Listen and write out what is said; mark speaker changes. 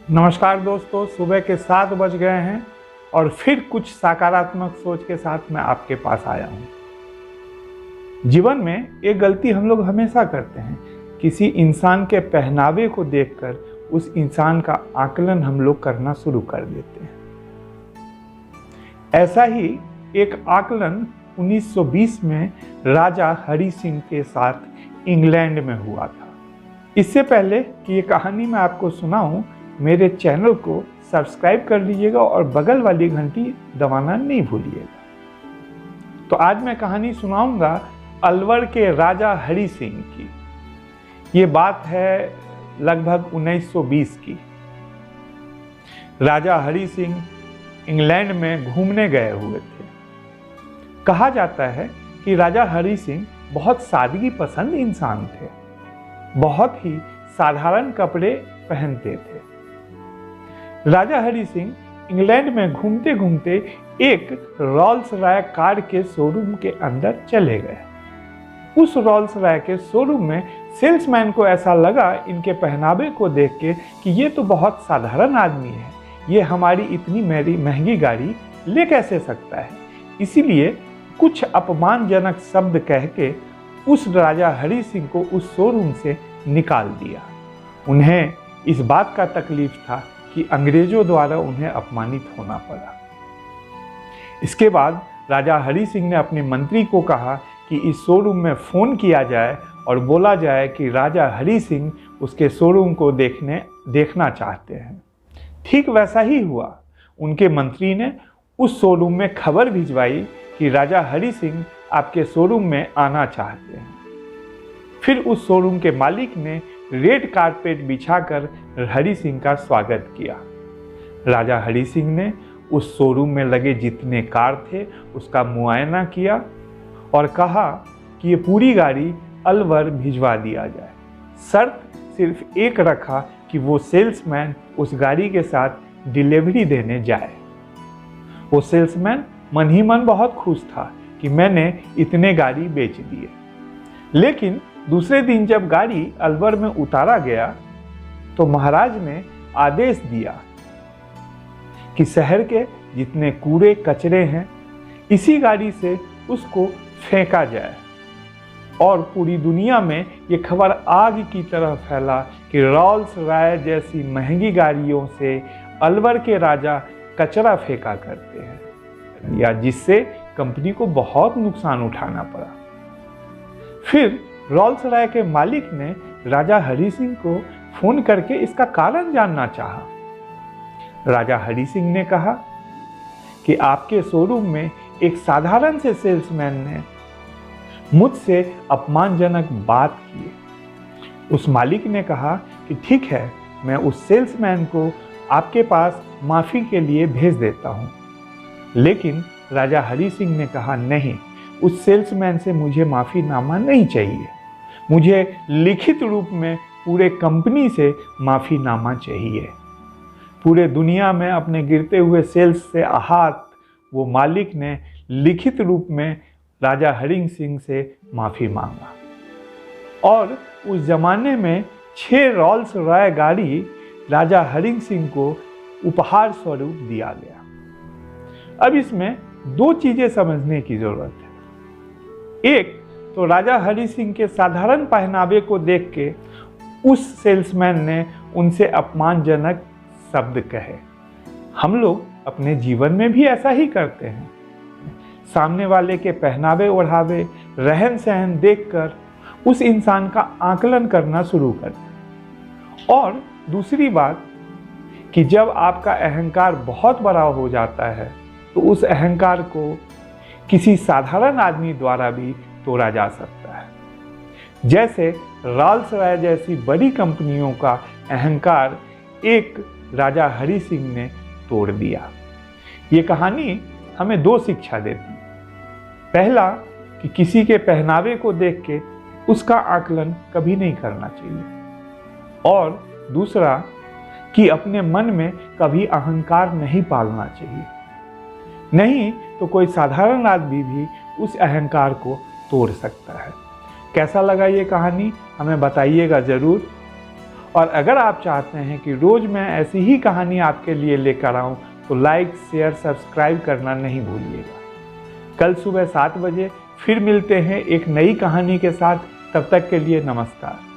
Speaker 1: नमस्कार दोस्तों, सुबह के 7 बज गए हैं और फिर कुछ सकारात्मक सोच के साथ मैं आपके पास आया हूँ। जीवन में एक गलती हम लोग हमेशा करते हैं, किसी इंसान के पहनावे को देखकर उस इंसान का आकलन हम लोग करना शुरू कर देते हैं। ऐसा ही एक आकलन 1920 में राजा हरि सिंह के साथ इंग्लैंड में हुआ था। इससे पहले कि ये कहानी मैं आपको सुनाऊं, मेरे चैनल को सब्सक्राइब कर लीजिएगा और बगल वाली घंटी दबाना नहीं भूलिएगा। तो आज मैं कहानी सुनाऊंगा अलवर के राजा हरि सिंह की। ये बात है लगभग 1920 की। राजा हरि सिंह इंग्लैंड में घूमने गए हुए थे। कहा जाता है कि राजा हरि सिंह बहुत सादगी पसंद इंसान थे, बहुत ही साधारण कपड़े पहनते थे। राजा हरि सिंह इंग्लैंड में घूमते घूमते एक रॉल्स रॉय कार के शोरूम के अंदर चले गए। उस रॉल्स रॉय के शोरूम में सेल्समैन को ऐसा लगा इनके पहनावे को देख के कि ये तो बहुत साधारण आदमी है, ये हमारी इतनी महंगी गाड़ी ले कैसे सकता है। इसीलिए कुछ अपमानजनक शब्द कह के उस राजा हरि सिंह को उस शोरूम से निकाल दिया। उन्हें इस बात का तकलीफ था कि अंग्रेजों द्वारा उन्हें अपमानित होना पड़ा। इसके बाद राजा हरि सिंह ने अपने मंत्री को कहा कि इस शोरूम में फ़ोन किया जाए और बोला जाए कि राजा हरि सिंह उसके शोरूम को देखना चाहते हैं। ठीक वैसा ही हुआ। उनके मंत्री ने उस शोरूम में खबर भिजवाई कि राजा हरि सिंह आपके शोरूम में आना चाहते हैं। फिर उस शोरूम के मालिक ने रेड कारपेट बिछाकर हरि सिंह का स्वागत किया। राजा हरि सिंह ने उस शोरूम में लगे जितने कार थे उसका मुआयना किया और कहा कि ये पूरी गाड़ी अलवर भिजवा दिया जाए। शर्त सिर्फ एक रखा कि वो सेल्समैन उस गाड़ी के साथ डिलीवरी देने जाए। वो सेल्समैन मन ही मन बहुत खुश था कि मैंने इतने गाड़ी बेच दिए। लेकिन दूसरे दिन जब गाड़ी अलवर में उतारा गया तो महाराज ने आदेश दिया कि शहर के जितने कूड़े कचरे हैं इसी गाड़ी से उसको फेंका जाए। और पूरी दुनिया में ये खबर आग की तरह फैला कि रॉल्स रॉय जैसी महंगी गाड़ियों से अलवर के राजा कचरा फेंका करते हैं, या जिससे कंपनी को बहुत नुकसान उठाना पड़ा। फिर रॉल्स रॉय के मालिक ने राजा हरि सिंह को फोन करके इसका कारण जानना चाहा। राजा हरि सिंह ने कहा कि आपके शोरूम में एक साधारण से सेल्समैन ने मुझसे अपमानजनक बात की। उस मालिक ने कहा कि ठीक है, मैं उस सेल्समैन को आपके पास माफ़ी के लिए भेज देता हूँ। लेकिन राजा हरि सिंह ने कहा नहीं, उस सेल्समैन से मुझे माफ़ीनामा नहीं चाहिए, मुझे लिखित रूप में पूरे कंपनी से माफ़ीनामा चाहिए। पूरे दुनिया में अपने गिरते हुए सेल्स से आहत वो मालिक ने लिखित रूप में राजा हरि सिंह से माफ़ी मांगा और उस ज़माने में 6 रॉल्स रॉय गाड़ी राजा हरि सिंह को उपहार स्वरूप दिया गया। अब इसमें 2 चीज़ें समझने की ज़रूरत है। एक तो राजा हरि सिंह के साधारण पहनावे को देख के उस सेल्समैन ने उनसे अपमानजनक शब्द कहे। हम लोग अपने जीवन में भी ऐसा ही करते हैं। सामने वाले के पहनावे ओढ़ावे, रहन सहन देखकर उस इंसान का आकलन करना शुरू करते हैं। और दूसरी बात कि जब आपका अहंकार बहुत बड़ा हो जाता है तो उस अहंकार को किसी साधारण आदमी द्वारा भी तोड़ा जा सकता है। जैसे रॉल्स रॉय जैसी बड़ी कंपनियों का अहंकार एक राजा हरि सिंह ने तोड़ दिया। ये कहानी हमें 2 शिक्षा देती है। पहला कि किसी के पहनावे को देख के उसका आकलन कभी नहीं करना चाहिए, और दूसरा कि अपने मन में कभी अहंकार नहीं पालना चाहिए। नहीं तो कोई साधारण आदमी भी उस अहंकार को तोड़ सकता है। कैसा लगा ये कहानी हमें बताइएगा ज़रूर। और अगर आप चाहते हैं कि रोज़ मैं ऐसी ही कहानी आपके लिए लेकर आऊँ तो लाइक, शेयर, सब्सक्राइब करना नहीं भूलिएगा। कल सुबह 7 बजे फिर मिलते हैं एक नई कहानी के साथ। तब तक के लिए नमस्कार।